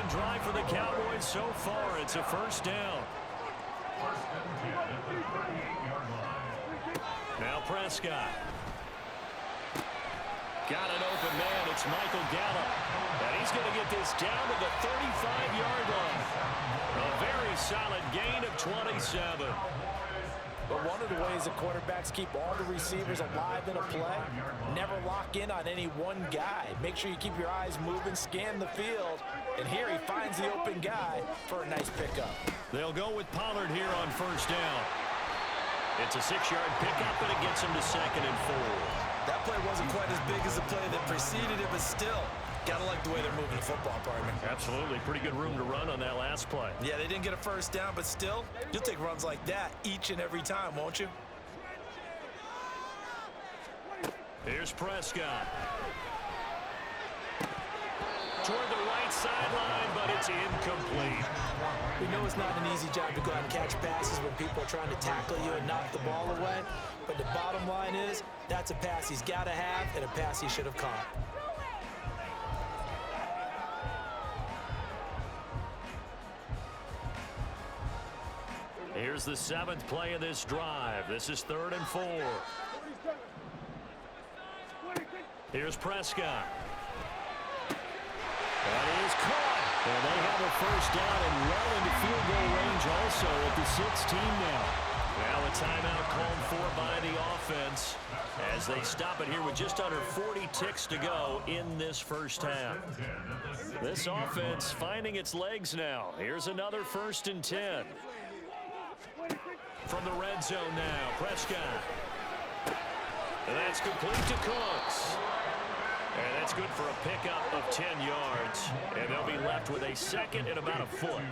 second drive for the Cowboys so far. It's a first down. Now Prescott. Got an open man. It's Michael Gallup. And he's going to get this down to the 35-yard line. A very solid gain of 27. But one of the ways that quarterbacks keep all the receivers alive in a play, never lock in on any one guy. Make sure you keep your eyes moving, scan the field, and here he finds the open guy for a nice pickup. They'll go with Pollard here on first down. It's a 6-yard pickup, and it gets him to 2nd and 4. That play wasn't quite as big as the play that preceded it, but still, gotta like the way they're moving the football, partner. Absolutely. Pretty good room to run on that last play. Yeah, they didn't get a first down, but still, you'll take runs like that each and every time, won't you? Here's Prescott. Toward the right sideline, but it's incomplete. We know it's not an easy job to go out and catch passes when people are trying to tackle you and knock the ball away, but the bottom line is that's a pass he's got to have and a pass he should have caught. Here's the 7th play of this drive. This is 3rd and 4. Here's Prescott. That is caught. And they have a first down and well into field goal range also at the 16 now. Now a timeout called for by the offense as they stop it here with just under 40 ticks to go in this first half. This offense finding its legs now. Here's another 1st and 10. From the red zone now, Prescott. And that's complete to Cooks. And that's good for a pickup of 10 yards. And they'll be left with a 2nd and about a foot.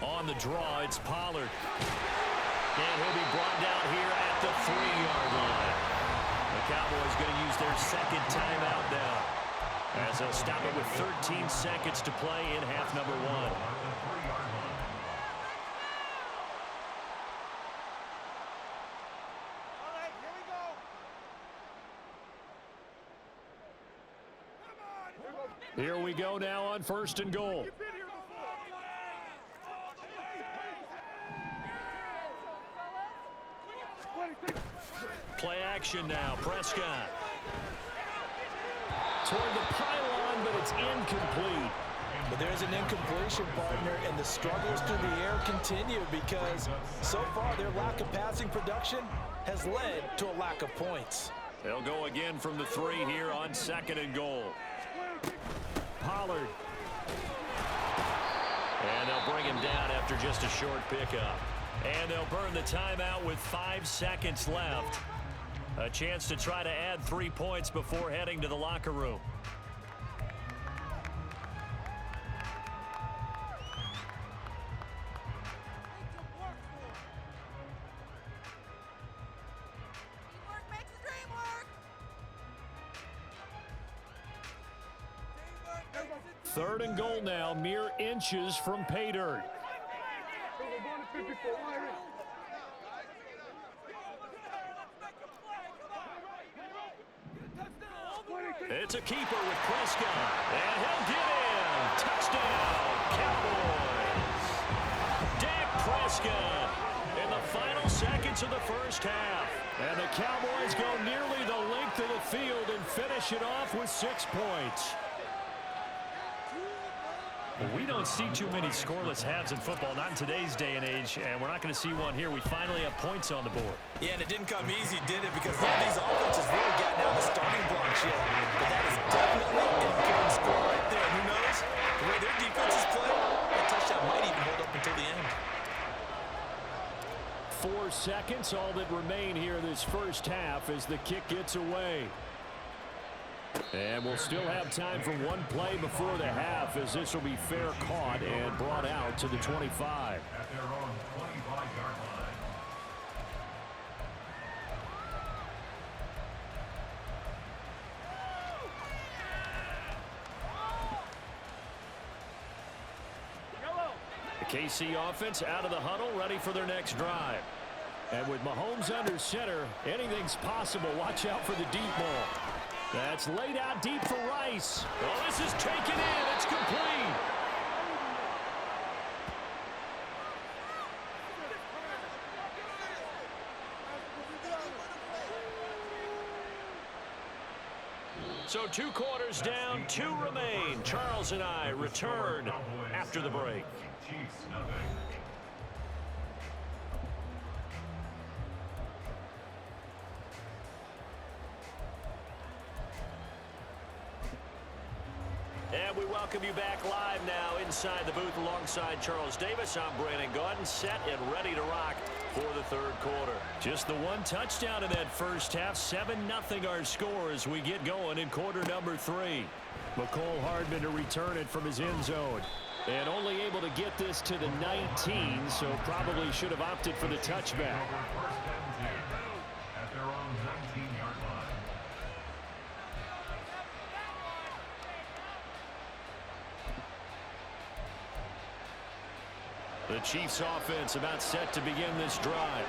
On the draw, it's Pollard. And he'll be brought down here at the 3-yard line. The Cowboys going to use their 2nd timeout now, as they'll stop it with 13 seconds to play in half number 1. Here we go now on 1st and goal. Play action now. Prescott. Toward the pylon, but it's incomplete. But there's an incompletion, partner, and the struggles through the air continue because so far their lack of passing production has led to a lack of points. They'll go again from the 3 here on 2nd and goal. Pollard. And they'll bring him down after just a short pickup. And they'll burn the timeout with 5 seconds left. A chance to try to add 3 points before heading to the locker room. Third and goal now, mere inches from pay dirt. It's a keeper with Prescott, and he'll get in. Touchdown, Cowboys. Dak Prescott in the final seconds of the first half. And the Cowboys go nearly the length of the field and finish it off with 6 points. Well, we don't see too many scoreless halves in football, not in today's day and age, and we're not going to see one here. We finally have points on the board. Yeah, and it didn't come easy, did it? Because none of these offenses really gotten out the starting blocks yet. But that is definitely an important score right there. And who knows? The way their defenses play, that touchdown might even hold up until the end. 4 seconds, all that remain here this first half as the kick gets away. And we'll still have time for one play before the half, as this will be fair caught and brought out to the 25. At their own 25-yard line. The KC offense out of the huddle, ready for their next drive. And with Mahomes under center, anything's possible. Watch out for the deep ball. That's laid out deep for Rice. Oh, this is taken in. It's complete. So 2 quarters down, 2 remain. Charles and I return after the break. Chiefs nothing. And we welcome you back live now inside the booth alongside Charles Davis. I'm Brandon Gaudin, set and ready to rock for the 3rd quarter. Just the 1 touchdown in that first half. 7-0 our score as we get going in quarter number 3. McCole Hardman to return it from his end zone. And only able to get this to the 19, so probably should have opted for the touchback. First and 10 at their own 19-yard line. The Chiefs offense about set to begin this drive.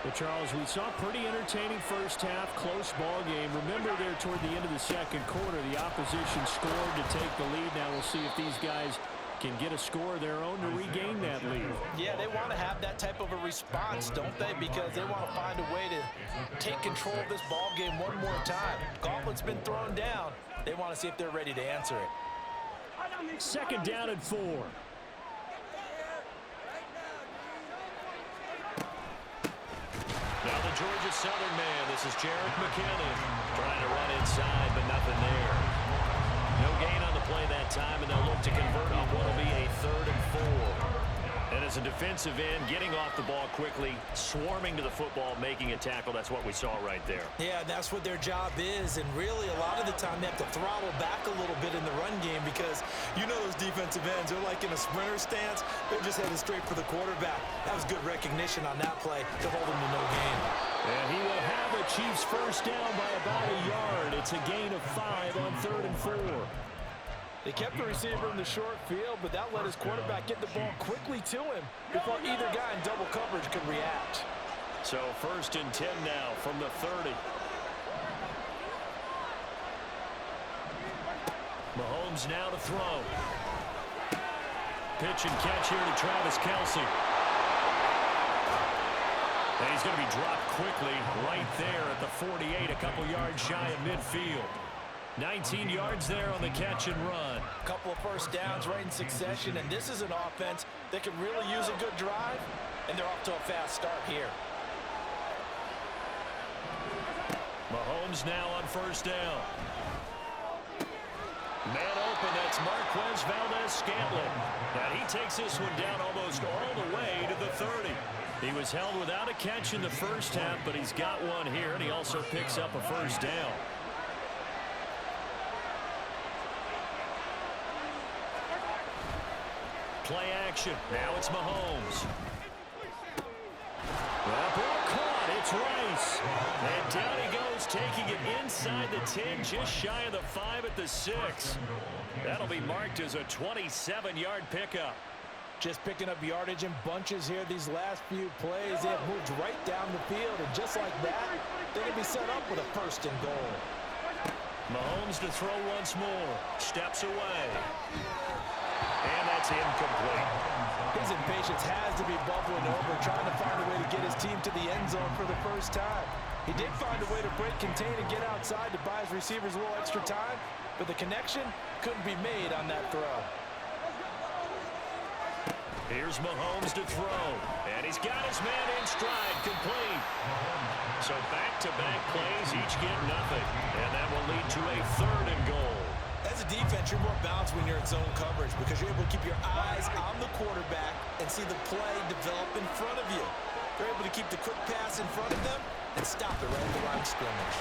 Well, Charles, we saw a pretty entertaining first half, close ball game. Remember there toward the end of the 2nd quarter, the opposition scored to take the lead. Now we'll see if these guys can get a score of their own to regain that lead. Yeah, they want to have that type of a response, don't they? Because they want to find a way to take control of this ball game one more time. Gauntlet's been thrown down. They want to see if they're ready to answer it. 2nd down and 4. Now the Georgia Southern man. This is Jarek McKinnon trying to run inside, but nothing there. No gain on the play that time, and they'll look to convert on what will be a 3rd and 4. And as a defensive end, getting off the ball quickly, swarming to the football, making a tackle. That's what we saw right there. Yeah, that's what their job is. And really, a lot of the time, they have to throttle back a little bit in the run game because you know those defensive ends, they're like in a sprinter stance. They're just headed straight for the quarterback. That was good recognition on that play to hold him to no gain. And he will have the Chiefs first down by about a yard. It's a gain of 5 on 3rd and 4. They kept the receiver in the short field, but that let his quarterback get the ball quickly to him before either guy in double coverage could react. So 1st and 10 now from the 30. Mahomes now to throw. Pitch and catch here to Travis Kelce. And he's going to be dropped quickly right there at the 48, a couple yards shy of midfield. 19 yards there on the catch and run. A couple of first downs right in succession, and this is an offense that can really use a good drive, and they're off to a fast start here. Mahomes now on 1st down. Man open, that's Marquez Valdez-Scantling. And he takes this one down almost all the way to the 30. He was held without a catch in the first half, but he's got one here, and he also picks up a first down. Play action. Now it's Mahomes. Well, ball caught. It's Rice. And down he goes, taking it inside the 10, just shy of the 5 at the 6. That'll be marked as a 27-yard pickup. Just picking up yardage in bunches here these last few plays. They have moved right down the field, and just like that, they're going to be set up with a 1st and goal. Mahomes to throw once more. Steps away. And that's incomplete. His impatience has to be bubbling over, trying to find a way to get his team to the end zone for the first time. He did find a way to break, contain, and get outside to buy his receivers a little extra time, but the connection couldn't be made on that throw. Here's Mahomes to throw, and he's got his man in stride, complete. So back-to-back plays, each get nothing, and that will lead to a 3rd and goal. As a defense, you're more balanced when you're in zone coverage because you're able to keep your eyes on the quarterback and see the play develop in front of you. You're able to keep the quick pass in front of them and stop it right at the line of scrimmage.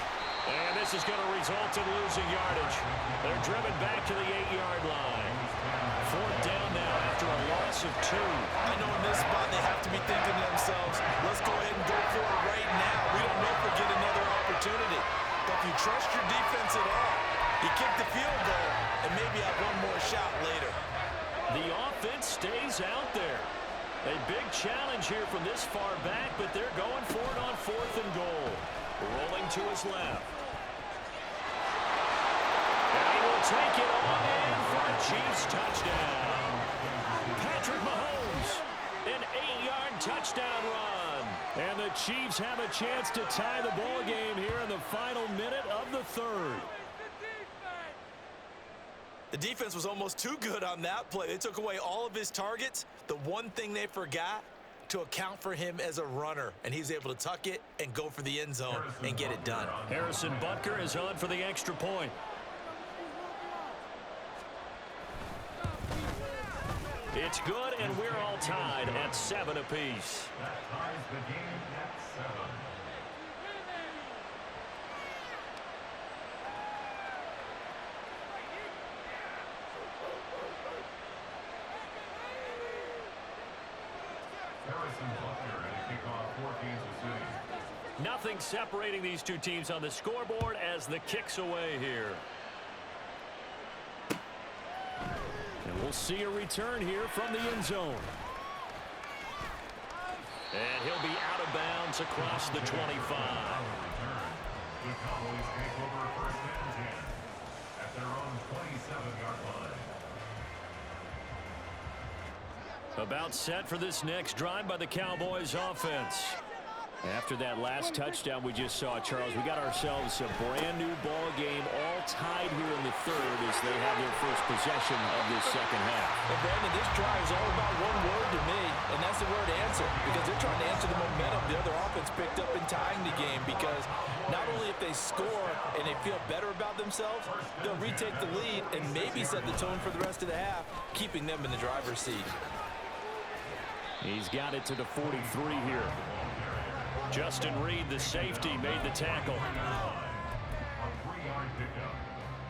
And this is going to result in losing yardage. They're driven back to the 8-yard line. 4th down now after a loss of 2. I know in this spot they have to be thinking to themselves, let's go ahead and go for it right now. We don't know if we'll get another opportunity. But if you trust your defense at all, you kick the field goal and maybe have one more shot later. The offense stays out there. A big challenge here from this far back, but they're going for it on 4th and goal. Rolling to his left. take it on in for a Chiefs touchdown. Patrick Mahomes, an 8-yard touchdown run. And the Chiefs have a chance to tie the ball game here in the final minute of the third. The defense was almost too good on that play. They took away all of his targets. The one thing they forgot, to account for him as a runner, and he's able to tuck it and go for the end zone and get it done. Harrison Butker is on for the extra point. It's good, and we're all tied at 7 apiece. That ties the game at 7. Nothing separating these two teams on the scoreboard as the kick's away here. And we'll see a return here from the end zone. And he'll be out of bounds across the 25. The Cowboys take over first and 10 at their own 27-yard line. About set for this next drive by the Cowboys offense. After that last touchdown we just saw, Charles, we got ourselves a brand new ball game, all tied here in the third as they have their first possession of this second half. And Brandon, this drive is all about one word to me, and that's the word answer, because they're trying to answer the momentum the other offense picked up in tying the game, because not only if they score and they feel better about themselves, they'll retake the lead and maybe set the tone for the rest of the half, keeping them in the driver's seat. He's got it to the 43 here. Justin Reed, the safety, made the tackle. A 3-yard pickup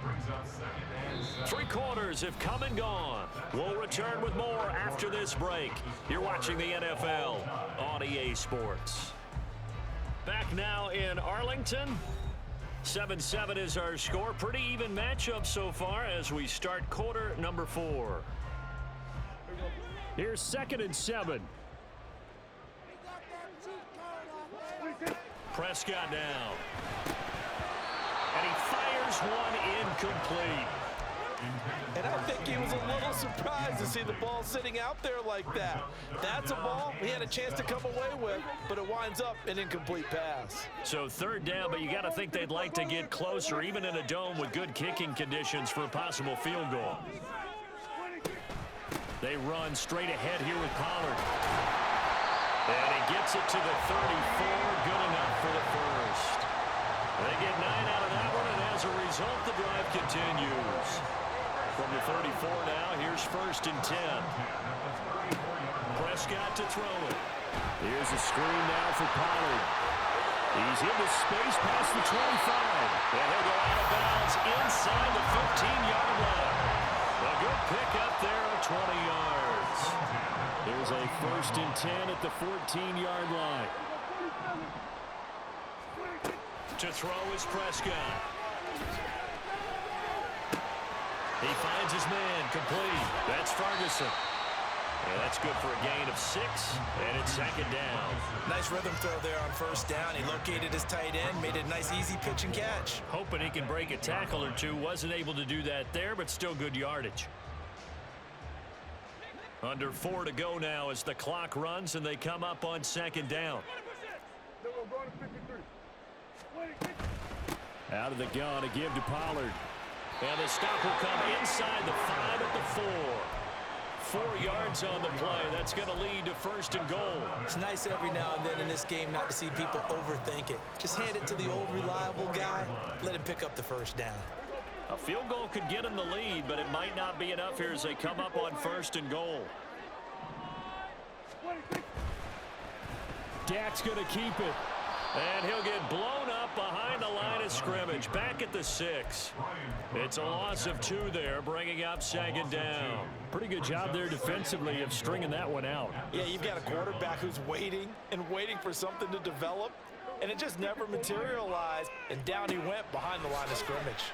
brings up second and 7. 3 quarters have come and gone. We'll return with more after this break. You're watching the NFL on EA Sports. Back now in Arlington. 7-7 is our score. Pretty even matchup so far as we start quarter number 4. Here's 2nd and 7. Prescott now. And he fires one incomplete. And I think he was a little surprised to see the ball sitting out there like that. That's a ball he had a chance to come away with, but it winds up an incomplete pass. So 3rd down, but you got to think they'd like to get closer, even in a dome with good kicking conditions for a possible field goal. They run straight ahead here with Pollard. And he gets it to the 34, good enough for the first. They get 9 out of that one, and as a result, the drive continues. From the 34 now, here's 1st and 10. Prescott to throw it. Here's a screen now for Pollard. He's into space past the 25. And he'll go out of bounds inside the 15-yard line. A good pick up there of 20 yards. There's a 1st and 10 at the 14-yard line. To throw is Prescott. He finds his man, complete. That's Ferguson. And that's good for a gain of 6, and it's 2nd down. Nice rhythm throw there on 1st down. He located his tight end, made it a nice easy pitch and catch. Hoping he can break a tackle or two. Wasn't able to do that there, but still good yardage. Under 4 to go now as the clock runs, and they come up on 2nd down. Out of the gun to give to Pollard. And the stop will come inside the 5 at the 4. 4 yards on the play. That's going to lead to 1st and goal. It's nice every now and then in this game not to see people overthink it. Just hand it to the old reliable guy. Let him pick up the 1st down. A field goal could get him the lead, but it might not be enough here as they come up on 1st and goal. Dak's going to keep it. And he'll get blown up behind the line of scrimmage. Back at the 6. It's a loss of 2 there, bringing up 2nd down. Pretty good job there defensively of stringing that one out. Yeah, you've got a quarterback who's waiting and waiting for something to develop, and it just never materialized, and down he went behind the line of scrimmage.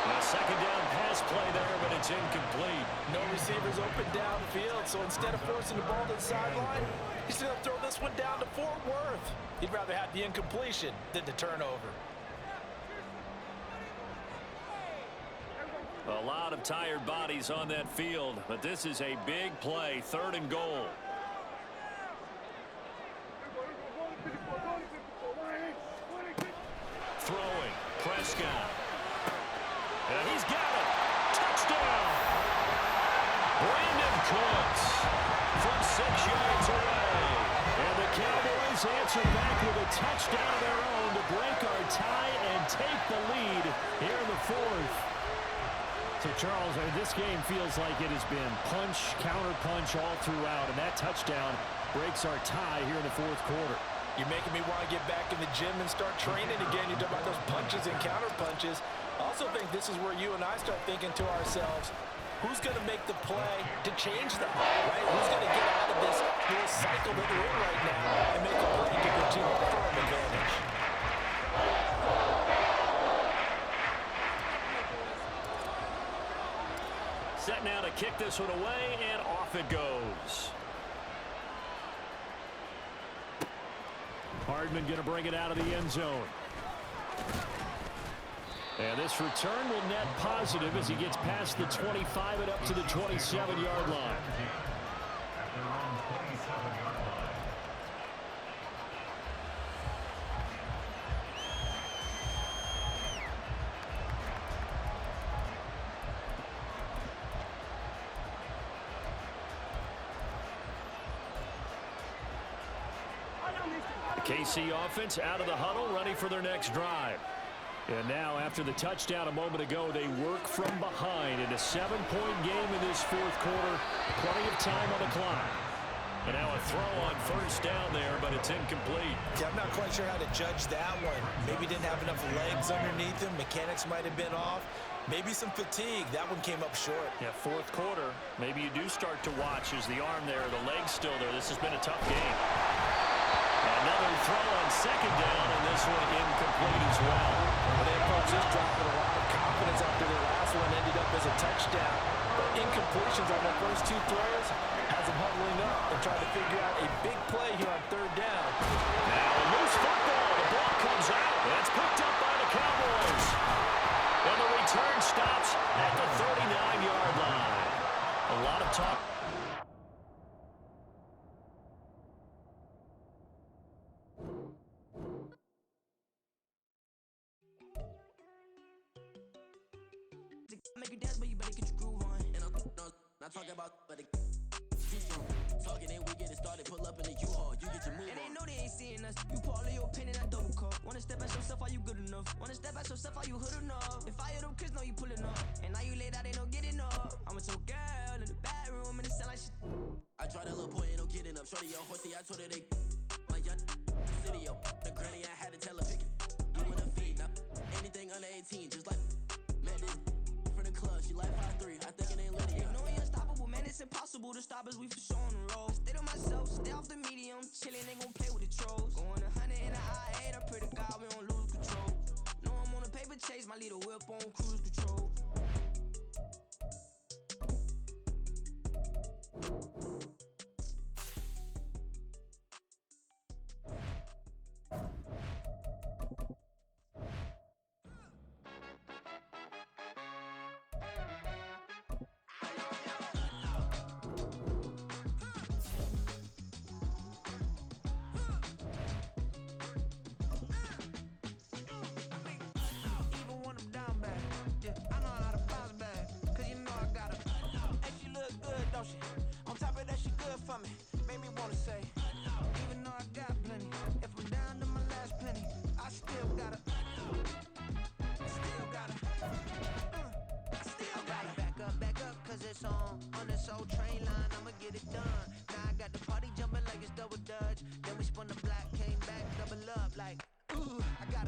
A 2nd down pass play there, but it's incomplete. No receivers open downfield, so instead of forcing the ball to the sideline, he's going to throw this one down to Fort Worth. He'd rather have the incompletion than the turnover. A lot of tired bodies on that field, but this is a big play, 3rd and goal. Throwing, Prescott. And he's got it. Touchdown. Brandon Cooks from 6 yards away. And the Cowboys answer back with a touchdown of their own to break our tie and take the lead here in the 4th. So, Charles, this game feels like it has been punch, counter-punch all throughout, and that touchdown breaks our tie here in the 4th quarter. You're making me want to get back in the gym and start training again. You talk about those punches and counter-punches. I also think this is where you and I start thinking to ourselves, who's going to make the play to change that, right? Who's going to get out of this little cycle that we're in right now and make a play to give your team a firm advantage? Set now to kick this one away, and off it goes. Hardman going to bring it out of the end zone. And this return will net positive as he gets past the 25 and up to the 27-yard line. At their own 27-yard line. The KC offense out of the huddle, ready for their next drive. And now, after the touchdown a moment ago, they work from behind in a 7-point game in this 4th quarter. Plenty of time on the clock. And now a throw on 1st down there, but it's incomplete. Yeah, I'm not quite sure how to judge that one. Maybe didn't have enough legs underneath him. Mechanics might have been off. Maybe some fatigue. That one came up short. Yeah, 4th quarter. Maybe you do start to watch as the arm there, the leg's still there. This has been a tough game. Another throw on 2nd down, and this one incomplete as well. Well, they approached this drive with a lot of confidence after their last one ended up as a touchdown. But incompletions on their first 2 throws has them huddling up and trying to figure out a big play here on 3rd down. Now a loose football. The ball comes out. That's picked up by the Cowboys. And the return stops at the 39-yard line. A lot of talk. Make you dance, but you better get your groove on. And I'm not talking about, but talking and we get it started. Pull up in the U-Haul, you get your move on. And they know they ain't seeing us. You part of your opinion, I double call. Wanna step at yourself, are you good enough? Wanna step at yourself, are you hood enough? If I hear them kids, know you pulling up. And now you laid out, they don't get enough. I'm with your girl in the bedroom, and it sound like shit. I tried that little boy, ain't no getting up. Shorty, yo, horsey, I told her they my young city, yo. The granny, I had to tell her pick it. You wanna feed, now anything under 18, just like man, this from the club, she like 5'3", I think it ain't Lydia. You know we unstoppable, man, it's impossible to stop us, we for sure on the road. Stay to myself, stay off the medium, chillin', ain't gon' play with the trolls. Going 100 in the I-8, I pray to God we don't lose control. Know I'm on a paper chase, my little whip on cruise control. On top of that, she good for me. Made me wanna say, even though I got plenty, if I'm down to my last penny, I still gotta back up, cause it's on this old train line, I'ma get it done. Now I got the party jumping like it's double dutch. Then we spun the block, came back, double up, like, ooh, I got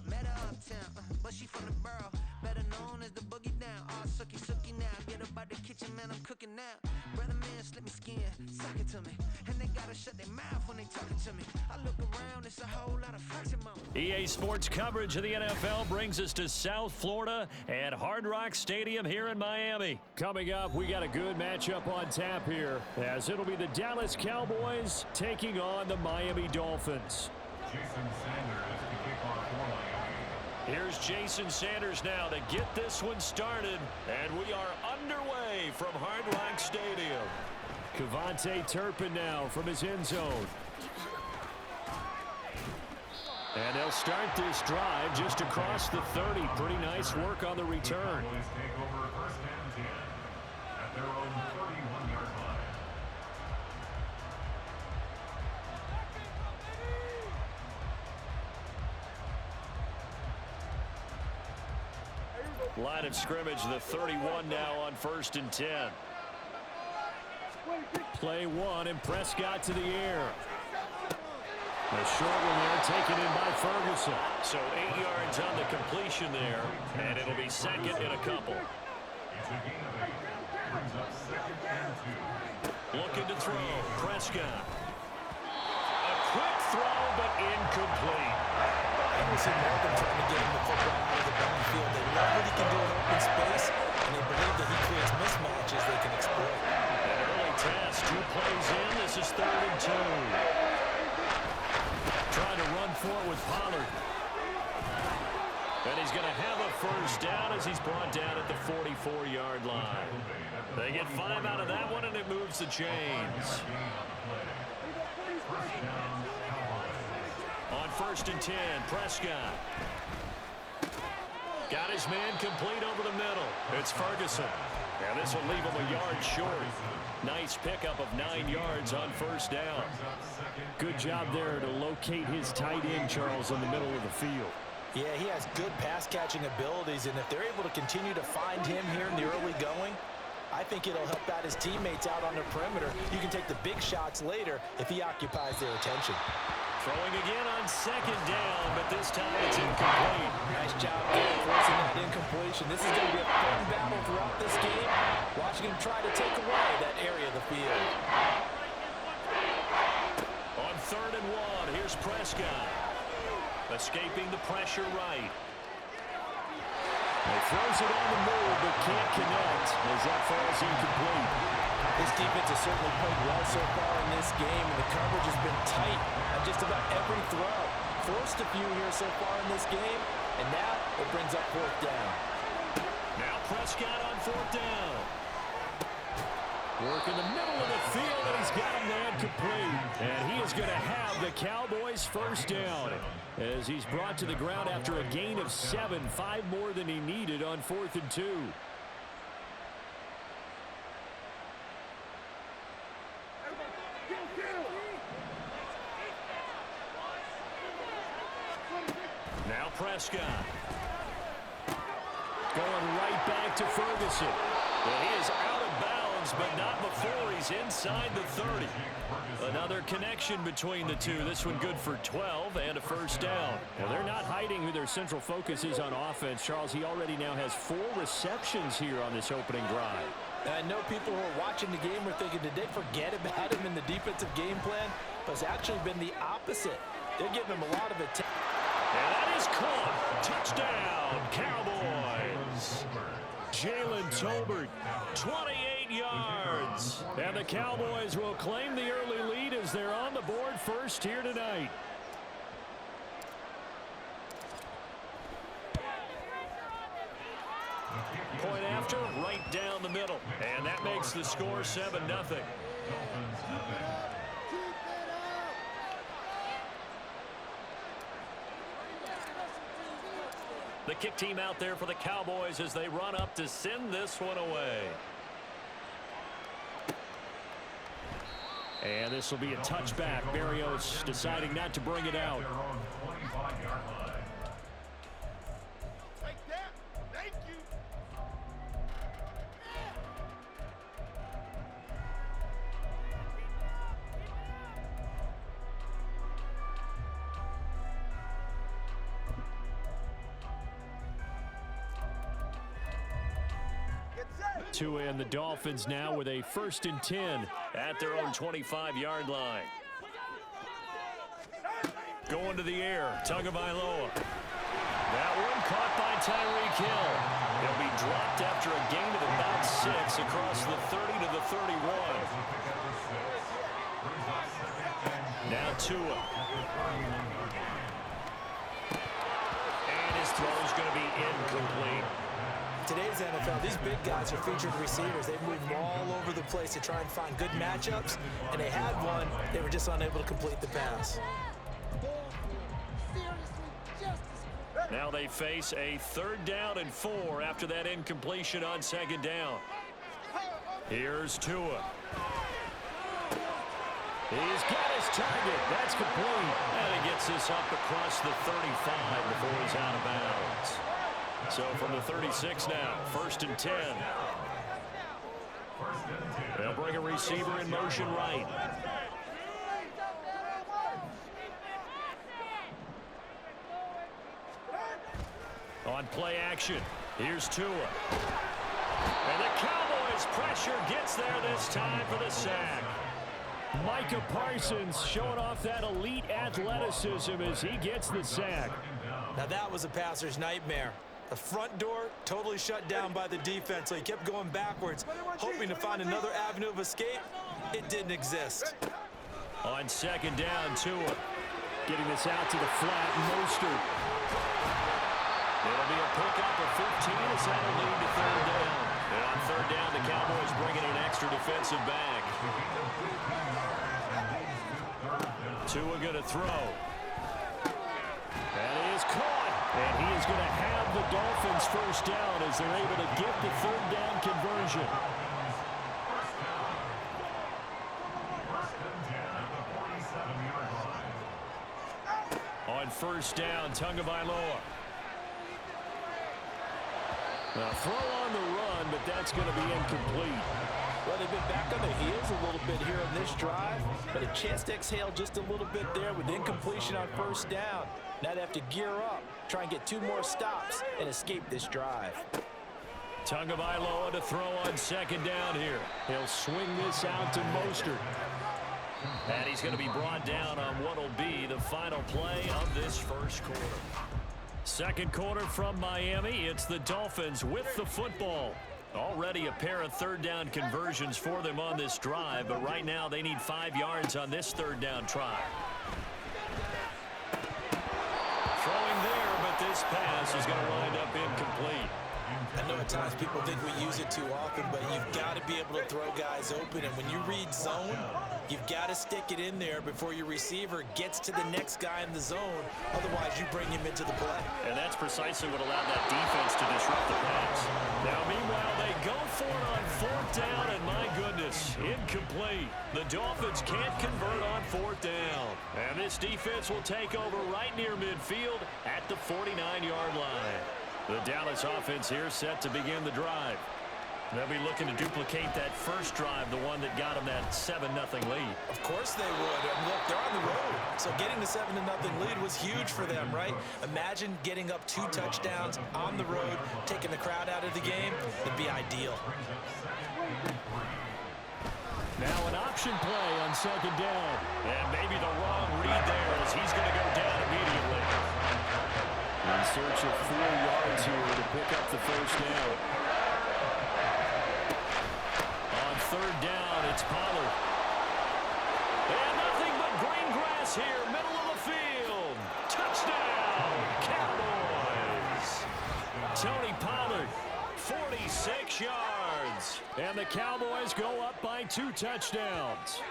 met her uptown, but she from the borough, better known as the boogie down. All sookie now, get up out the kitchen, man, I'm cooking now. Brother man, slip me skin, suck it to me, and they gotta shut their mouth when they talking to me. I look around, it's a whole lot of flexing mode. EA Sports coverage of the NFL brings us to South Florida at Hard Rock Stadium here in Miami. Coming up, we got a good matchup on tap here, as it'll be the Dallas Cowboys taking on the Miami Dolphins. Jason Sanders to kick off for Miami. Here's Jason Sanders now to get this one started. And we are underway from Hard Rock Stadium. Kevontae Turpin now from his end zone. And they'll start this drive just across the 30. Pretty nice work on the return. Take over first and 10 at their own 31-yard line. Line of scrimmage, the 31 now on first and 10. Play one, and Prescott to the air. A short one there, taken in by Ferguson. So 8 yards on the completion there, and it'll be second and a couple. It's a gain of 8. Brings up second and 2. Looking to throw, Prescott. A quick throw, but incomplete. Anderson Morgan trying to get him the football out of the downfield. They love what he can do in open space, and they believe that he creates mismatches they can exploit. An early test, 2 plays in. This is 3rd and 2. Trying to run for it with Pollard. And he's going to have a first down as he's brought down at the 44-yard line. They get 5 out of that one, and it moves the chains. On first and 10, Prescott. Got his man complete over the middle. It's Ferguson. And this will leave him a yard short. Nice pickup of 9 yards on first down. Good job there to locate his tight end, Charles, in the middle of the field. Yeah, he has good pass-catching abilities, and if they're able to continue to find him here in the early going, I think it'll help out his teammates out on the perimeter. You can take the big shots later if he occupies their attention. Throwing again on second down, but this time it's incomplete. Nice job there forcing that incompletion. This is going to be a fun battle throughout this game, watching him try to take away that area of the field. On 3rd and 1, here's Prescott. Escaping the pressure right. He throws it on the move, but can't connect as that falls incomplete. This defense has certainly played well so far in this game, and the coverage has been tight on just about every throw. Forced a few here so far in this game, and now it brings up 4th down. Now Prescott on 4th down. Work in the middle of the field, and he's got a man complete. And he is going to have the Cowboys' first down as he's brought to the ground after a gain of 7, 5 more than he needed on 4th and 2. Now Prescott. Going right back to Ferguson. And he is out of bounds, but not before he's inside the 30. Another connection between the two. This one good for 12 and a first down. Well, they're not hiding who their central focus is on offense. Charles, he already now has 4 receptions here on this opening drive. And I know people who are watching the game are thinking, did they forget about him in the defensive game plan? But it's actually been the opposite. They're giving him a lot of attention. And that is caught. Touchdown, Cowboys. Jalen Tolbert, 28 yards. And the Cowboys will claim the early lead as they're on the board first here tonight. Point after, right down the middle. And that makes the score 7-0. The kick team out there for the Cowboys as they run up to send this one away. And this will be a touchback. Berrios deciding not to bring it out. Thank you. To end the Dolphins now with a 1st and 10 at their own 25-yard line. Going to the air, Tagovailoa. That one caught by Tyreek Hill. He'll be dropped after a gain of about 6 across the 30 to the 31. Now Tua. And his throw's going to be incomplete. Today's NFL, these big guys are featured receivers. They move all over the place to try and find good matchups, and they had one. They were just unable to complete the pass. Now they face a 3rd down and 4 after that incompletion on 2nd down. Here's Tua. He's got his target. That's complete. And he gets this up across the 35 before he's out of bounds. So from the 36 now, 1st and 10. They'll bring a receiver in motion right. On play action, here's Tua. And the Cowboys' pressure gets there this time for the sack. Micah Parsons showing off that elite athleticism as he gets the sack. Now that was a passer's nightmare. The front door totally shut down by the defense, so he kept going backwards, hoping to find another avenue of escape. It didn't exist. On 2nd down, Tua getting this out to the flat. Mostert. It'll be a pickup of 15 as that'll lead to 3rd down. And on 3rd down, the Cowboys bringing an extra defensive back. Tua going to throw. And he is caught. And he is going to have the Dolphins 1st down as they're able to get the 3rd down conversion. On 1st down, Tagovailoa. Now throw on the run, but that's going to be incomplete. Well, they've been back on their heels a little bit here in this drive, but a chance to exhale just a little bit there with incompletion on 1st down. Now they have to gear up, try and get 2 more stops, and escape this drive. Tagovailoa to throw on 2nd down here. He'll swing this out to Mostert. And he's going to be brought down on what will be the final play of this 1st quarter. 2nd quarter from Miami. It's the Dolphins with the football. Already a pair of 3rd down conversions for them on this drive, but right now they need 5 yards on this 3rd down try. Throwing there, but this pass is going to wind up incomplete. I know at times people think we use it too often, but you've got to be able to throw guys open. And when you read zone, you've got to stick it in there before your receiver gets to the next guy in the zone. Otherwise, you bring him into the play. And that's precisely what allowed that defense to disrupt the pass. Now, meanwhile, they go for it on 4th down, and my goodness, incomplete. The Dolphins can't convert on 4th down. And this defense will take over right near midfield at the 49-yard line. The Dallas offense here set to begin the drive. They'll be looking to duplicate that first drive, the one that got them that 7-0 lead. Of course they would. And look, they're on the road. So getting the 7-0 lead was huge for them, right? Imagine getting up 2 touchdowns on the road, taking the crowd out of the game. It'd be ideal. Now an option play on 2nd down. And maybe the wrong read there as he's going to go down immediately. In search of 4 yards here to pick up the 1st down. On 3rd down, it's Pollard. And nothing but green grass here, middle of the field. Touchdown, Cowboys. Tony Pollard, 46 yards. And the Cowboys go up by 2 touchdowns.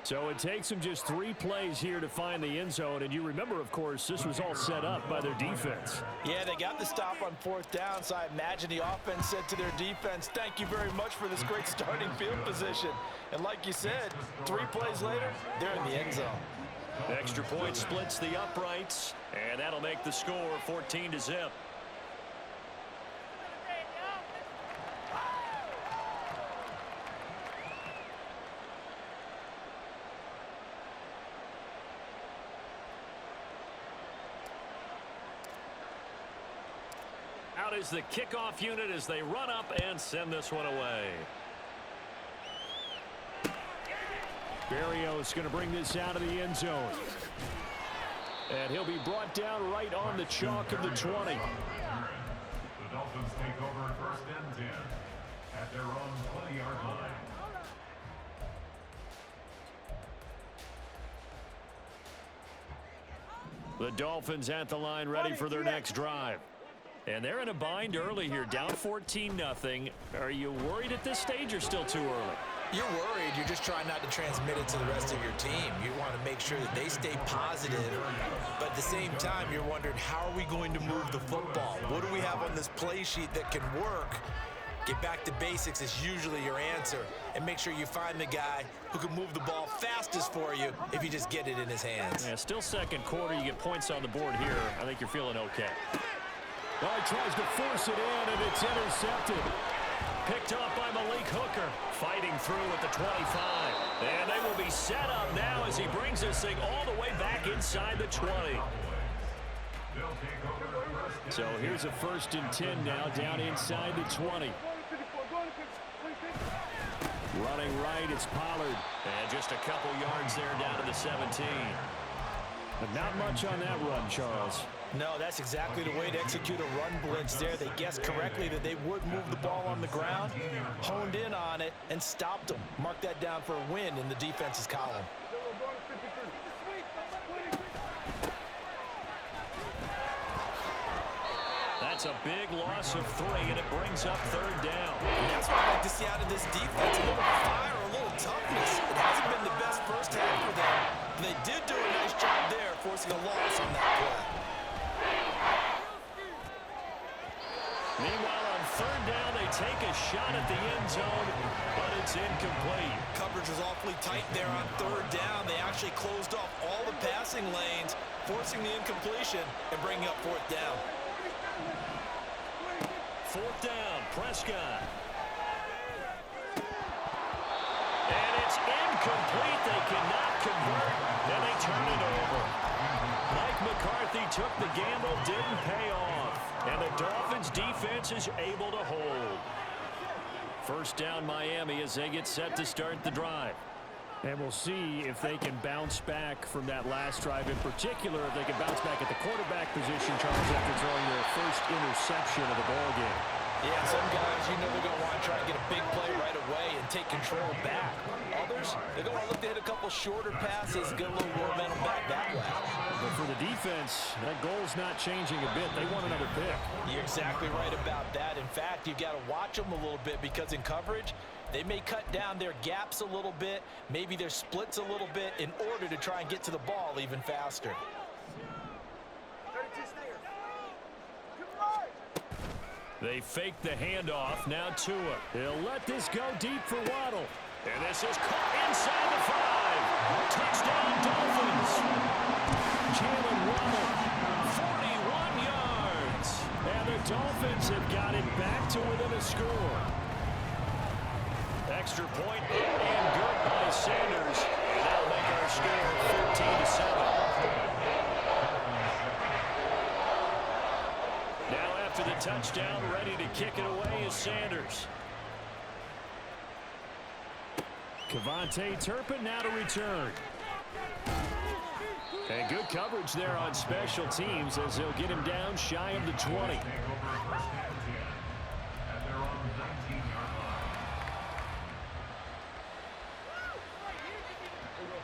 So it takes them just 3 plays here to find the end zone. And you remember, of course, this was all set up by their defense. Yeah, they got the stop on 4th down, so I imagine the offense said to their defense, thank you very much for this great starting field position. And like you said, 3 plays later, they're in the end zone. Extra point splits the uprights, and that'll make the score 14-0. Out is the kickoff unit as they run up and send this one away. Berrios going to bring this out of the end zone. And he'll be brought down right on the chalk of the 20. The Dolphins take over 1st and 10 at their own 20-yard line. The Dolphins at the line, ready for their next drive. And they're in a bind early here, down 14-0. Are you worried at this stage or still too early? You're worried. You're just trying not to transmit it to the rest of your team. You want to make sure that they stay positive. But at the same time, you're wondering, how are we going to move the football? What do we have on this play sheet that can work? Get back to basics is usually your answer. And make sure you find the guy who can move the ball fastest for you if you just get it in his hands. Yeah, still second quarter. You get points on the board here. I think you're feeling okay. Well, he tries to force it in, and it's intercepted. Picked up by Malik Hooker. Fighting through at the 25. And they will be set up now as he brings this thing all the way back inside the 20. So here's a 1st and 10 now, down inside the 20. Running right, it's Pollard. And just a couple yards there down to the 17. But not much on that run, Charles. No, that's exactly the way to execute a run blitz there. They guessed correctly that they would move the ball on the ground, honed in on it, and stopped them. Mark that down for a win in the defense's column. That's a big loss of 3, and it brings up 3rd down. And that's what I like to see out of this defense. A little fire, a little toughness. It hasn't been the best first half for them. They did do a nice job there, forcing a loss on that play. Meanwhile, on 3rd down, they take a shot at the end zone, but it's incomplete. Coverage was awfully tight there on 3rd down. They actually closed off all the passing lanes, forcing the incompletion and bringing up 4th down. 4th down, Prescott. And it's incomplete. They cannot convert, and they turn it over. Mike McCarthy took the gamble, didn't pay off. And the Dolphins defense is able to hold. 1st down, Miami, as they get set to start the drive. And we'll see if they can bounce back from that last drive, in particular, if they can bounce back at the quarterback position, Charles, after throwing their first interception of the ball game. Yeah, some guys, you know they're going to want to try and get a big play right away and take control back. Others, they're going to look to hit a couple shorter passes, get a little momentum back that way. But for the defense, that goal's not changing a bit. They want another pick. You're exactly right about that. In fact, you've got to watch them a little bit because in coverage, they may cut down their gaps a little bit, maybe their splits a little bit in order to try and get to the ball even faster. They fake the handoff. Now Tua. He'll let this go deep for Waddle. And this is caught inside the 5. Touchdown, Dolphins. Jalen Waddle. 41 yards. And the Dolphins have got it back to within a score. Extra point and good by Sanders. And that'll make our score 14-7. Now after the touchdown, ready to kick it away is Sanders. Kevontae Turpin now to return. And good coverage there on special teams as they'll get him down shy of the 20.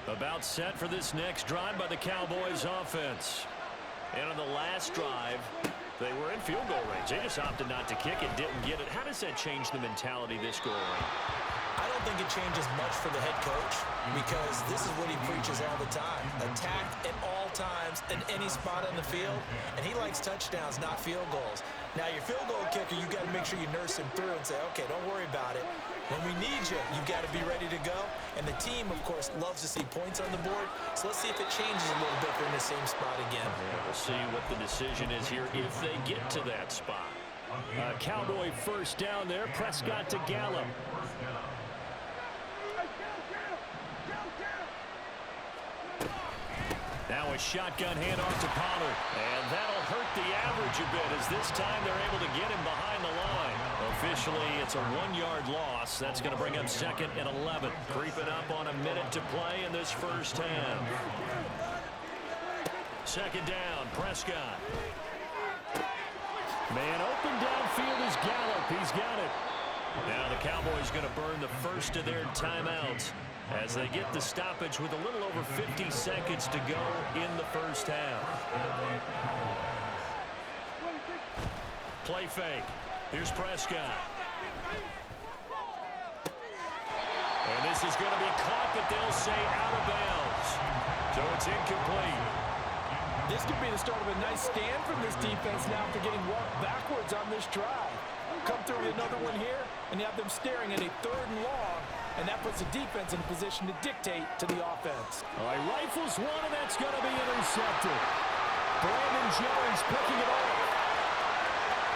About set for this next drive by the Cowboys offense. And on the last drive, they were in field goal range. They just opted not to kick it, didn't get it. How does that change the mentality this go around? I don't think it changes much for the head coach because this is what he preaches all the time. Attack at all times in any spot on the field, and he likes touchdowns, not field goals. Now, your field goal kicker, you've got to make sure you nurse him through and say, okay, don't worry about it. When we need you, you've got to be ready to go. And the team, of course, loves to see points on the board. So let's see if it changes a little bit if they're in the same spot again. We'll see what the decision is here if they get to that spot. Cowboy 1st down there. Prescott to Gallup. Now a shotgun handoff to Pollard. And that'll hurt the average a bit as this time they're able to get him behind the line. Officially, it's a 1-yard loss. That's going to bring up 2nd and 11. Creeping up on a minute to play in this first half. 2nd down, Prescott. Man open downfield is Gallup. He's got it. Now the Cowboys going to burn the first of their timeouts. as they get the stoppage with a little over 50 seconds to go in the first half. Play fake. Here's Prescott. And this is going to be caught, but they'll say out of bounds. So it's incomplete. This could be the start of a nice stand from this defense now after getting walked backwards on this drive. Come through with another one here, and you have them staring at a 3rd and long, and that puts the defense in a position to dictate to the offense. All right, rifles one, and that's going to be intercepted. Brandon Jones picking it off.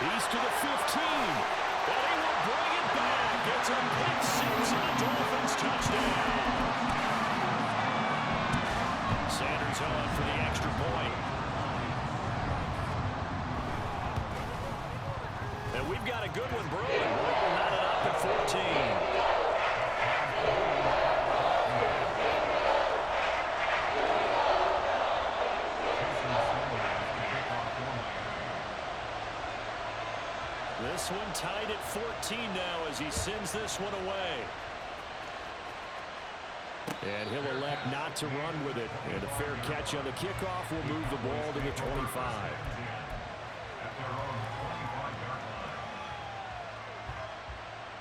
He's to the 15. And he will bring it back. It's a pick six and a Dolphins touchdown. Sanders on for the extra point. And we've got a good one brewing. We'll knot it up at 14. This one tied at 14 now as he sends this one away. And he'll elect not to run with it. And a fair catch on the kickoff will move the ball to the 25.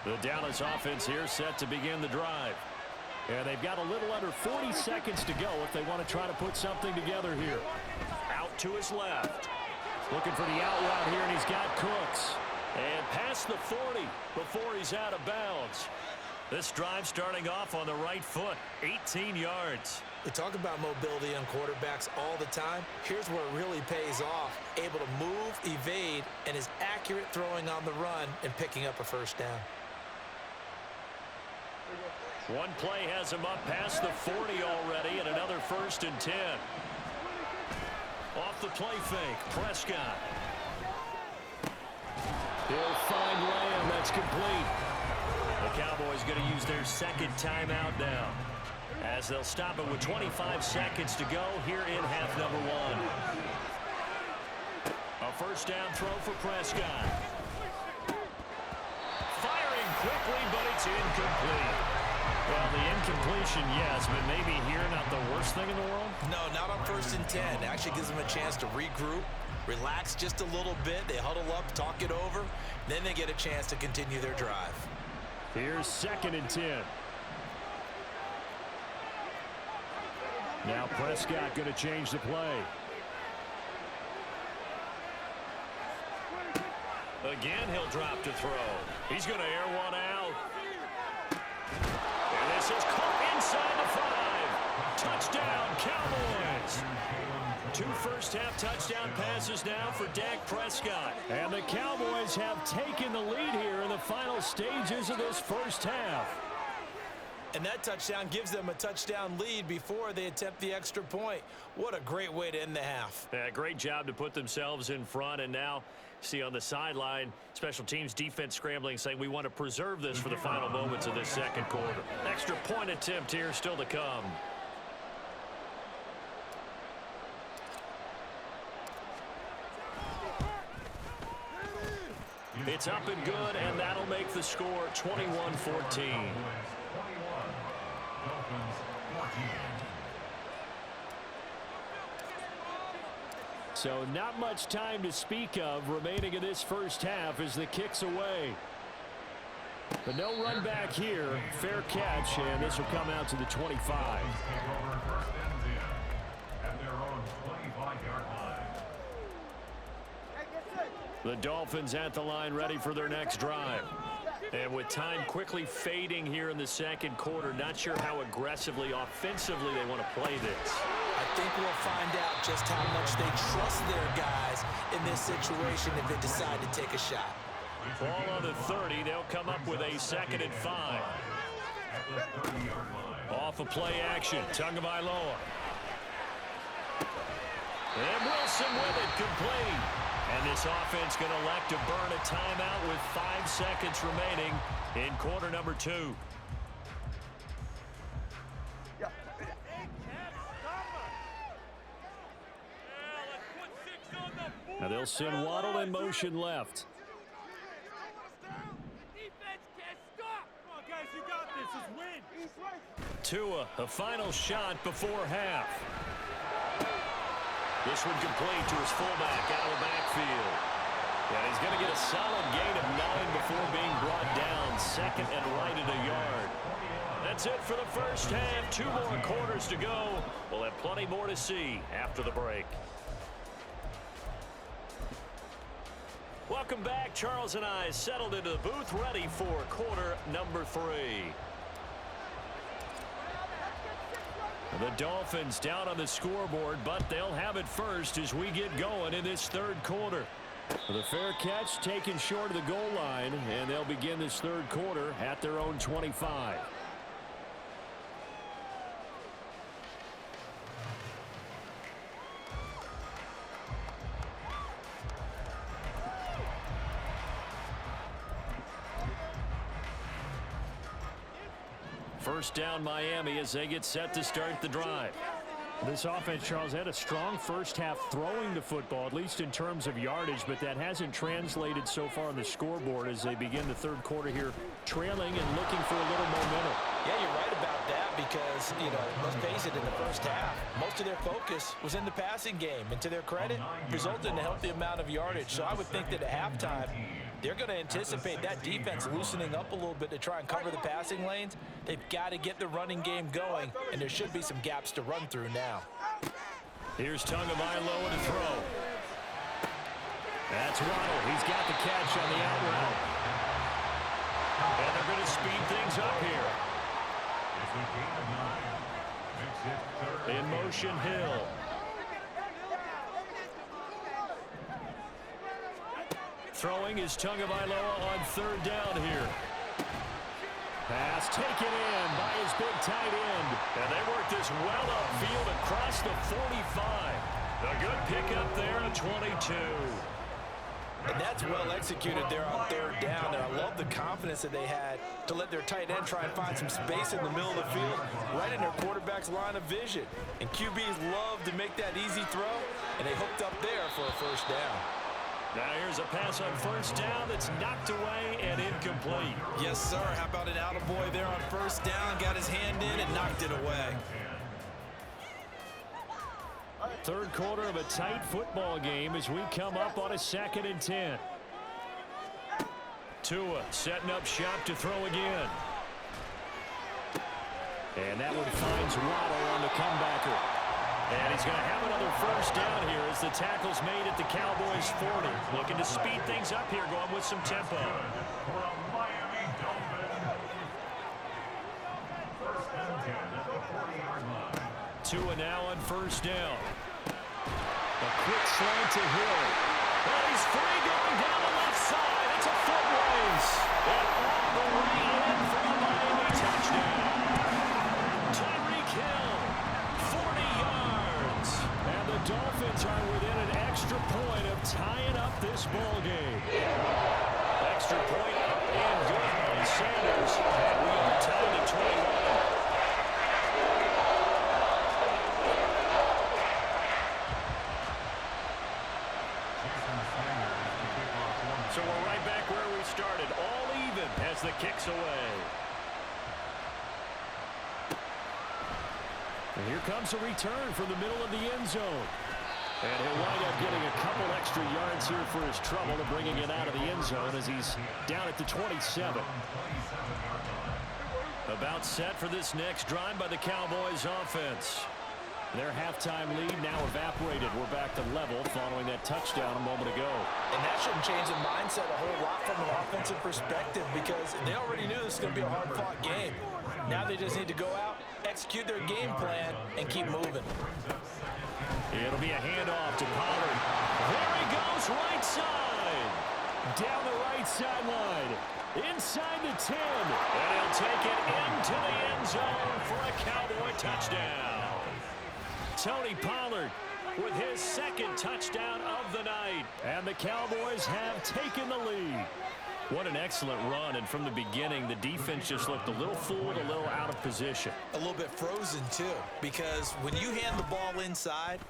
The Dallas offense here set to begin the drive. And they've got a little under 40 seconds to go if they want to try to put something together here. Out to his left. Looking for the out route here, and he's got Cooks. And past the 40 before he's out of bounds. This drive starting off on the right foot, 18 yards. We talk about mobility on quarterbacks all the time. Here's where it really pays off. Able to move, evade, and is accurate throwing on the run and picking up a first down. One play has him up past the 40 already, and another 1st and 10. Off the play fake, Prescott. He'll find Lamb. That's complete. The Cowboys going to use their 2nd timeout now, as they'll stop it with 25 seconds to go here in half number 1. A first down throw for Prescott. Firing quickly, but it's incomplete. Well, the incompletion, yes, but maybe here not the worst thing in the world? No, not on 1st and 10. It actually gives them a chance to regroup, relax just a little bit. They huddle up, talk it over. Then they get a chance to continue their drive. Here's 2nd and 10. Now Prescott going to change the play. Again, he'll drop to throw. He's going to air one out. And this is caught inside the 5. Touchdown, Cowboys. 2 first-half touchdown passes now for Dak Prescott. And the Cowboys have taken the lead here in the final stages of this first half. And that touchdown gives them a touchdown lead before they attempt the extra point. What a great way to end the half. Yeah, great job to put themselves in front. And now, see on the sideline, special teams defense scrambling, saying we want to preserve this for the final moments of this 2nd quarter. Extra point attempt here still to come. It's up and good, and that'll make the score 21-14. So not much time to speak of remaining in this first half as the kick's away. But no run back here. Fair catch, and this will come out to the 25. The Dolphins at the line ready for their next drive. And with time quickly fading here in the 2nd quarter, not sure how aggressively, offensively they want to play this. I think we'll find out just how much they trust their guys in this situation if they decide to take a shot. Ball on the 30. They'll come up with a 2nd and 5. Off of play action. Tagovailoa. And Wilson with it, complete. And this offense going to elect to burn a timeout with 5 seconds remaining in quarter number 2. Now they'll send Waddle in motion left. Defense can't stop. Come on, guys. Tua, a final shot before half. This one complete to his fullback out of the backfield. And he's going to get a solid gain of 9 before being brought down. Second and right at a yard. That's it for the first half. 2 more quarters to go. We'll have plenty more to see after the break. Welcome back. Charles and I settled into the booth, ready for quarter number 3. The Dolphins down on the scoreboard, but they'll have it first as we get going in this third quarter. The fair catch taken short of the goal line, and they'll begin this third quarter at their own 25. First down Miami as they get set to start the drive. This offense, Charles, had a strong first half throwing the football, at least in terms of yardage, but that hasn't translated so far on the scoreboard as they begin the third quarter here, trailing and looking for a little momentum. Yeah, you're right about that because, let's face it, in the first half, most of their focus was in the passing game. And to their credit, resulted in a healthy amount of yardage. So I would think that at halftime, they're going to anticipate that defense loosening up a little bit to try and cover the passing lanes. They've got to get the running game going, and there should be some gaps to run through now. Here's Tagovailoa to throw. That's Waddle. He's got the catch on the out route. And they're going to speed things up here. In motion, Hill. Throwing is Tagovailoa on third down here. Pass taken in by his big tight end. And they work this well upfield across the 45. A good pickup there at 22. And that's well executed there on third down. And I love the confidence that they had to let their tight end try and find some space in the middle of the field, right in their quarterback's line of vision. And QBs love to make that easy throw, and they hooked up there for a first down. Now here's a pass on first down that's knocked away and incomplete. Yes, sir. How about an attaboy there on first down? Got his hand in and knocked it away. Third quarter of a tight football game as we come up on a 2nd and 10. Tua setting up shop to throw again. And that one finds Waddle on the comebacker. And he's going to have another first down here as the tackle's made at the Cowboys 40. Looking to speed things up here, going with some tempo. Tua now on first down. A quick slant to Hill. And he's free going down the left side. It's a foot race. And all the way in for a Miami touchdown. Tyreek Hill, 40 yards. And the Dolphins are within an extra point of tying up this ball game. Extra point up and good on Sanders. And we are tied at 21. So we're right back where we started, all even as the kick's away. And here comes a return from the middle of the end zone. And he'll wind up getting a couple extra yards here for his trouble to bringing it out of the end zone as he's down at the 27. About set for this next drive by the Cowboys offense. Their halftime lead now evaporated. We're back to level following that touchdown a moment ago. And that shouldn't change the mindset a whole lot from an offensive perspective because they already knew this was going to be a hard-fought game. Now they just need to go out, execute their game plan, and keep moving. It'll be a handoff to Pollard. There he goes, right side. Down the right sideline. Inside the 10. And he'll take it into the end zone for a Cowboy touchdown. Tony Pollard with his second touchdown of the night. And the Cowboys have taken the lead. What an excellent run. And from the beginning, the defense just looked a little fooled, a little out of position. A little bit frozen, too, because when you hand the ball inside,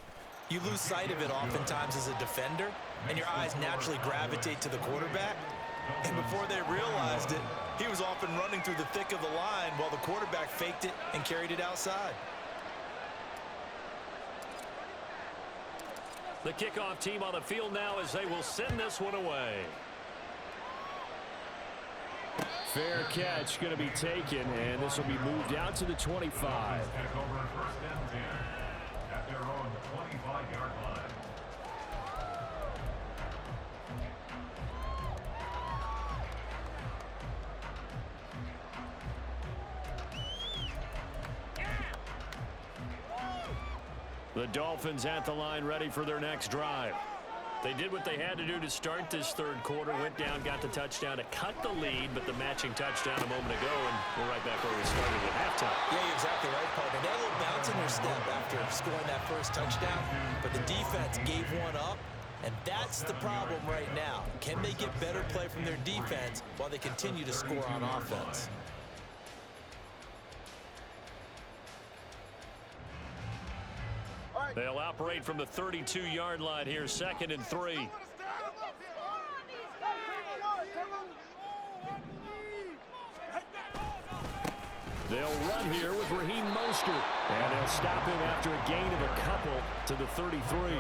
you lose sight of it oftentimes as a defender, and your eyes naturally gravitate to the quarterback. And before they realized it, he was off and running through the thick of the line while the quarterback faked it and carried it outside. The kickoff team on the field now as they will send this one away. Fair catch going to be taken, and this will be moved out to the 25. Take over first and 10 at their own 25-yard line. The Dolphins at the line ready for their next drive. They did what they had to do to start this third quarter, went down, got the touchdown to cut the lead, but the matching touchdown a moment ago, and we're right back where we started at halftime. Yeah, you're exactly right, partner. They had a little bounce in their step after scoring that first touchdown, but the defense gave one up, and that's the problem right now. Can they get better play from their defense while they continue to score on offense? They'll operate from the 32-yard line here, 2nd and 3. They'll run here with Raheem Mostert, and they'll stop him after a gain of a couple to the 33.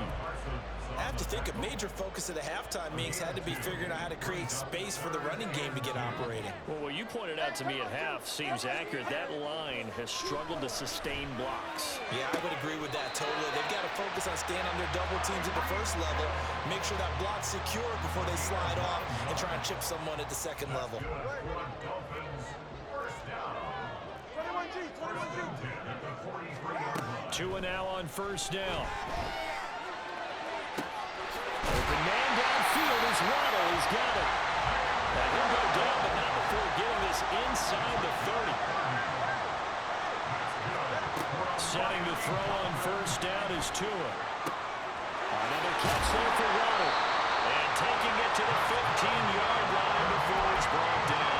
I have to think a major focus of the halftime meetings had to be figuring out how to create space for the running game to get operating. Well, what you pointed out to me at half seems accurate. That line has struggled to sustain blocks. Yeah, I would agree with that totally. They've got to focus on staying on their double teams at the first level, make sure that block's secure before they slide off and try and chip someone at the second level. 2 and now on first down. Open man downfield is Waddle. He's got it. Now he'll go down, but not before getting this inside the 30. Setting to throw on first down is Tua. Another catch there for Waddle. And taking it to the 15-yard line before it's brought down.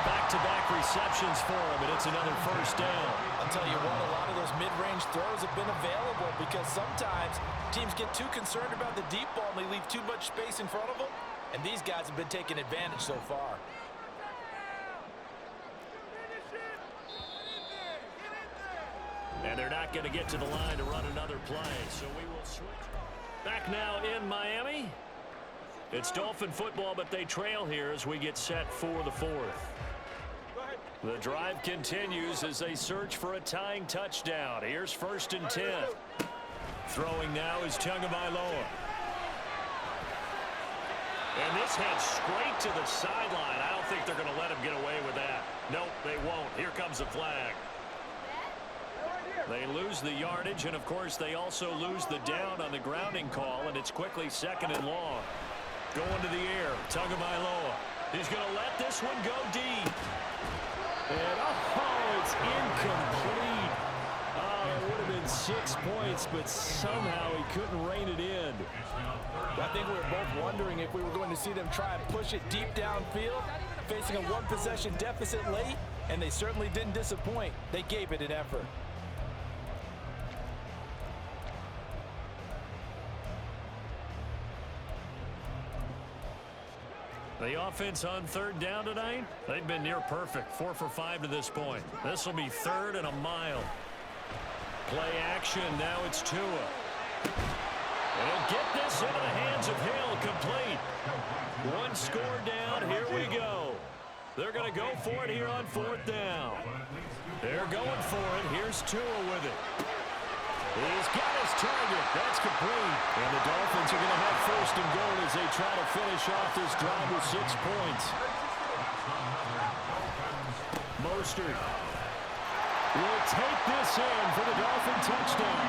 Back-to-back receptions for him, and it's another first down. I'll tell you what, a lot of those mid-range throws have been available because sometimes teams get too concerned about the deep ball and they leave too much space in front of them, and these guys have been taking advantage so far. And they're not going to get to the line to run another play, so we will switch. Back now in Miami. It's Dolphin football, but they trail here as we get set for the fourth. The drive continues as they search for a tying touchdown. Here's 1st and 10. Throwing now is Tagovailoa. And this heads straight to the sideline. I don't think they're going to let him get away with that. Nope, they won't. Here comes the flag. They lose the yardage, and of course they also lose the down on the grounding call, and it's quickly 2nd and long. Going to the air, Tagovailoa. He's going to let this one go deep. And, oh, it's incomplete. Oh, it would have been 6 points, but somehow he couldn't rein it in. I think we were both wondering if we were going to see them try and push it deep downfield, facing a one-possession deficit late, and they certainly didn't disappoint. They gave it an effort. The offense on 3rd down tonight, they've been near perfect. 4 for 5 to this point. This will be 3rd and a mile. Play action, now it's Tua. He'll get this into the hands of Hill, complete. 1 score down, here we go. They're going to go for it here on 4th down. They're going for it, here's Tua with it. He's got his target. That's complete. And the Dolphins are going to have 1st and goal as they try to finish off this drive with 6 points. Mostert will take this in for the Dolphin touchdown.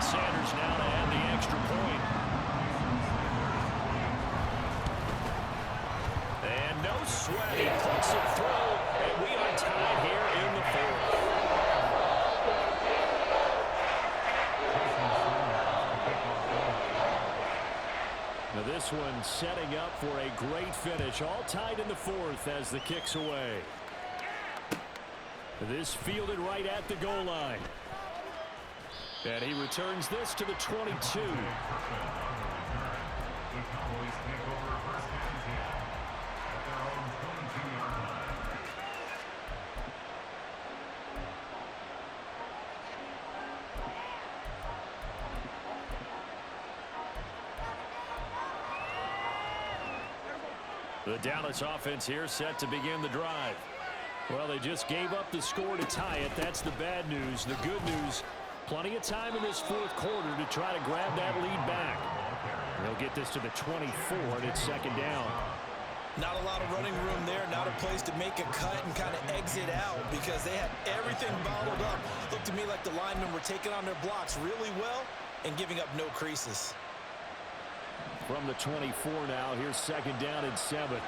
Sanders now to add the extra point. And no sweat. He puts it through, and we are tied here in the 4th. Now this one setting up for a great finish. All tied in the 4th as the kick's away. This fielded right at the goal line. And he returns this to the 22. The Cowboys take over first and 10 at their own 22-yard line. The Dallas offense here set to begin the drive. Well, they just gave up the score to tie it. That's the bad news. The good news, plenty of time in this fourth quarter to try to grab that lead back. They'll get this to the 24, and it's second down. Not a lot of running room there, not a place to make a cut and kind of exit out because they had everything bottled up. Looked to me like the linemen were taking on their blocks really well and giving up no creases. From the 24 now, here's second down and 7.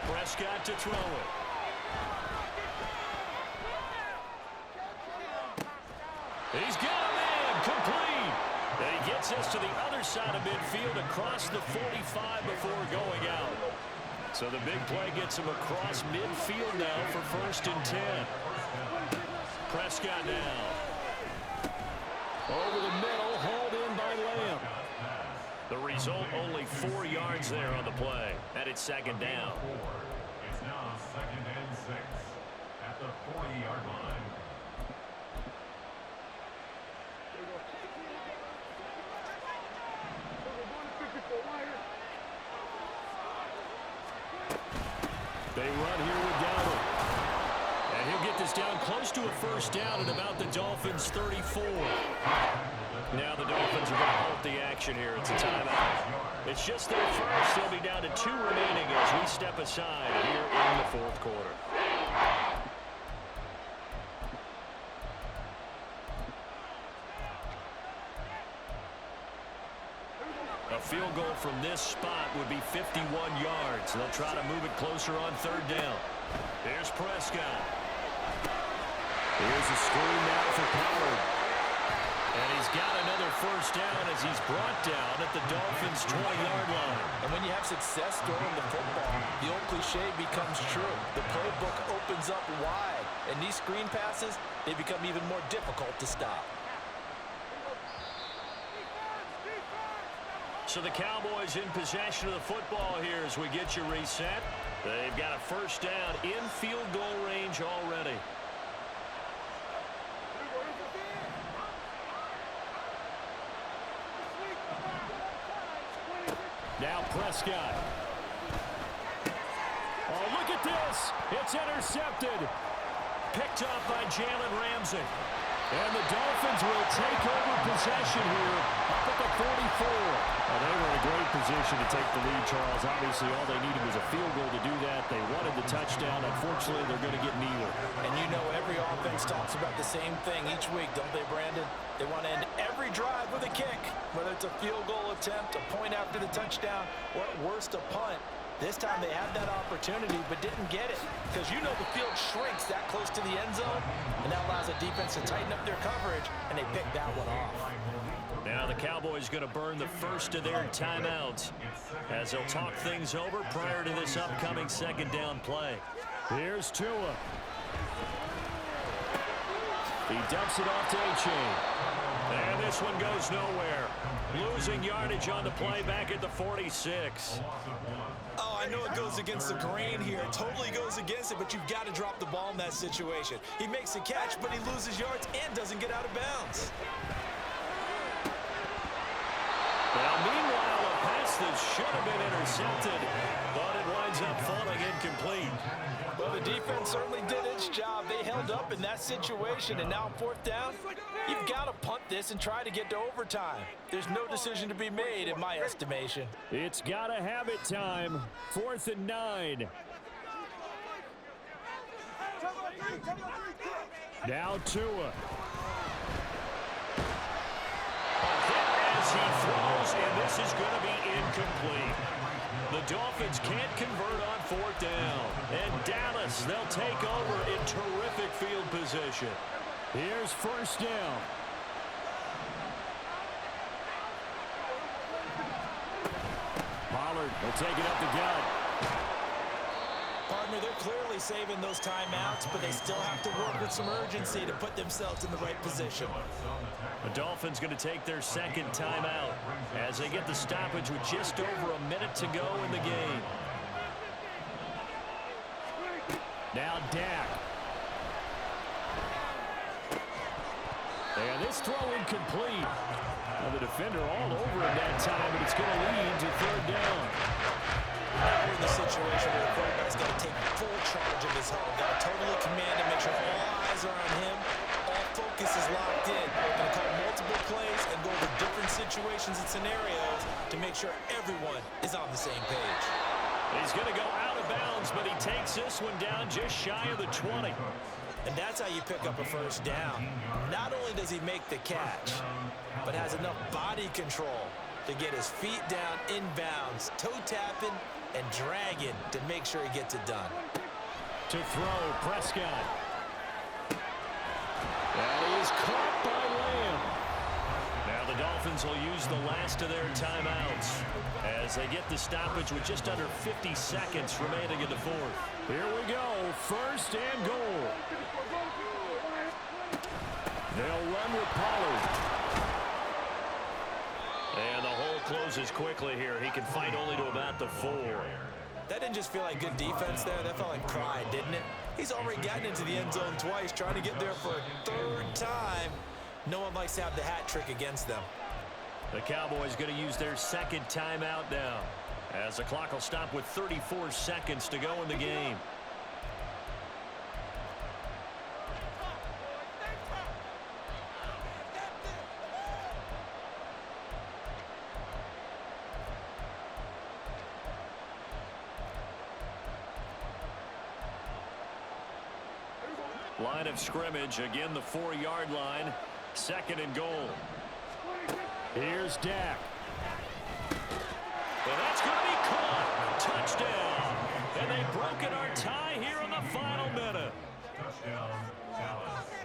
Prescott to throw it. He's got a man, complete. And he gets us to the other side of midfield across the 45 before going out. So the big play gets him across midfield now for first and 10. Prescott now. Over the middle, hauled in by Lamb. The result, only 4 yards there on the play. And it's second down. It's now second and 6 at the 40-yard line. They run here with Gallup. And he'll get this down close to a first down at about the Dolphins' 34. Now the Dolphins are going to halt the action here. It's a timeout. It's just their first. They'll be down to 2 remaining as we step aside here in the fourth quarter. A field goal from this spot would be 51 yards. They'll try to move it closer on third down. Here's Prescott. Here's a screen now for Pollard. And he's got another first down as he's brought down at the Dolphins' 20-yard line. And when you have success throwing the football, the old cliche becomes true. The playbook opens up wide. And these screen passes, they become even more difficult to stop. So the Cowboys in possession of the football here as we get you reset. They've got a first down in field goal range already. Now Prescott. Oh, look at this. It's intercepted. Picked up by Jalen Ramsey. And the Dolphins will take over possession here up at the 44. Well, they were in a great position to take the lead, Charles. Obviously, all they needed was a field goal to do that. They wanted the touchdown. Unfortunately, they're going to get neither. And you know every offense talks about the same thing each week, don't they, Brandon? They want to end every drive with a kick, whether it's a field goal attempt, a point after the touchdown, or at worst, a punt. This time they had that opportunity but didn't get it because you know the field shrinks that close to the end zone, and that allows the defense to tighten up their coverage, and they picked that one off. Now the Cowboys going to burn the first of their timeouts as they'll talk things over prior to this upcoming second down play. Here's Tua. He dumps it off to A-Chain. And this one goes nowhere. Losing yardage on the play back at the 46. Oh, I know it goes against the grain here. It totally goes against it, but you've got to drop the ball in that situation. He makes a catch, but he loses yards and doesn't get out of bounds. Now, meanwhile, a pass that should have been intercepted, but it winds up falling incomplete. Well, the defense certainly did its job. They held up in that situation, and now fourth down, you've got to punt this and try to get to overtime. There's no decision to be made, in my estimation. It's got to have it time. 4th and 9. Now Tua. As he throws, and this is going to be incomplete. The Dolphins can't convert on fourth down. And Dallas, they'll take over in terrific field position. Here's first down. Pollard will take it up the gut. Partner, they're clearly saving those timeouts, but they still have to work with some urgency to put themselves in the right position. The Dolphins going to take their second timeout as they get the stoppage with just over a minute to go in the game. Now Dak. And this throw incomplete. Well, the defender all over him that time, but it's going to lead to third down. Now we're in the situation where the quarterback's got to take full charge of his help. Got to totally command and make sure all eyes are on him. All focus is locked in. Going to call multiple plays and go over different situations and scenarios to make sure everyone is on the same page. He's going to go out of bounds, but he takes this one down just shy of the 20. And that's how you pick up a first down. Not only does he make the catch, but has enough body control to get his feet down inbounds, toe tapping and dragging to make sure he gets it done. To throw, Prescott. That is caught by Lamb. Now the Dolphins will use the last of their timeouts as they get the stoppage with just under 50 seconds remaining in the fourth. Here we go, first and goal. They'll run with Pollard. And the hole closes quickly here. He can fight only to about the 4. That didn't just feel like good defense there. That felt like pride, didn't it? He's already gotten into the end zone twice, trying to get there for a third time. No one likes to have the hat trick against them. The Cowboys going to use their second timeout now, as the clock will stop with 34 seconds to go in the game. Line of scrimmage, again the 4-yard line, second and goal. Here's Dak. And that's going to be caught. Touchdown. And they've broken our tie here in the final minute.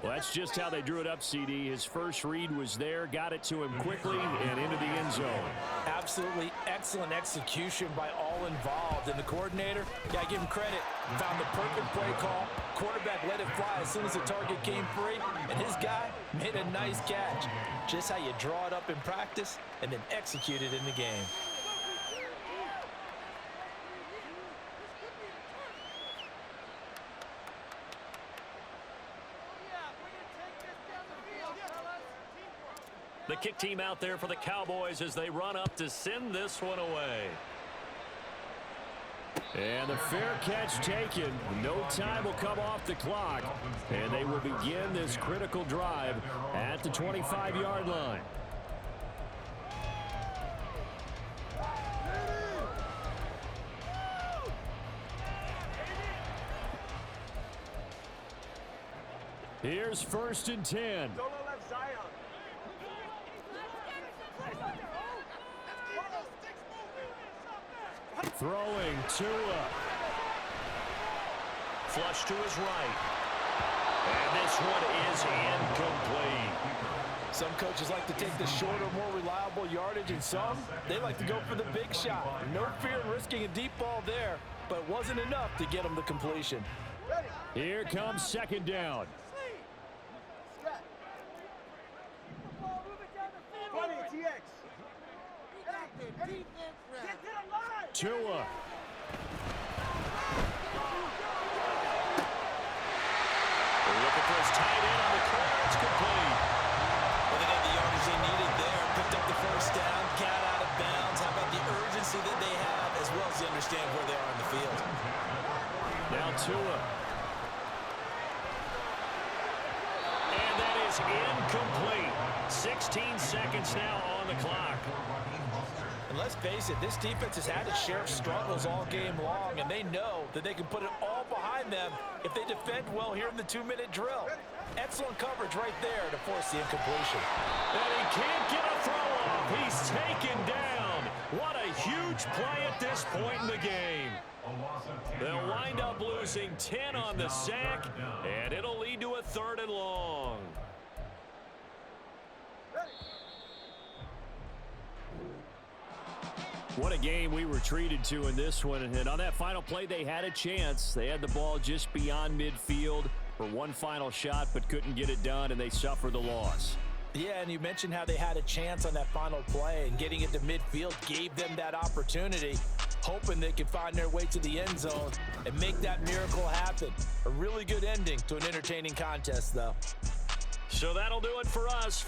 Well, that's just how they drew it up, CD. His first read was there, got it to him quickly, and into the end zone. Absolutely excellent execution by all involved. And the coordinator, yeah, I give him credit, found the perfect play call. Quarterback let it fly as soon as the target came free, and his guy made a nice catch. Just how you draw it up in practice and then execute it in the game. The kick team out there for the Cowboys as they run up to send this one away. And the fair catch taken. No time will come off the clock. And they will begin this critical drive at the 25-yard line. Here's first and 10. Throwing Tua. Flush to his right. And this one is incomplete. Some coaches like to take the shorter, more reliable yardage, and some, they like to go for the big shot. No fear in risking a deep ball there, but it wasn't enough to get them the completion. Here comes second down. Tua. Looking for his tight end on the corner. It's complete. Well, they got the yardage they needed there. Picked up the first down, got out of bounds. How about the urgency that they have, as well as they understand where they are in the field. Now Tua. And that is incomplete. 16 seconds now on the clock. And let's face it, this defense has had its share of struggles all game long, and they know that they can put it all behind them if they defend well here in the 2-minute drill. Excellent coverage right there to force the incompletion. And he can't get a throw off. He's taken down. What a huge play at this point in the game. They'll wind up losing 10 on the sack, and it'll lead to a 3rd and long. What a game we were treated to in this one. And on that final play, they had a chance. They had the ball just beyond midfield for one final shot, but couldn't get it done, and they suffered the loss. Yeah, and you mentioned how they had a chance on that final play, and getting it to midfield gave them that opportunity, hoping they could find their way to the end zone and make that miracle happen. A really good ending to an entertaining contest, though. So that'll do it for us.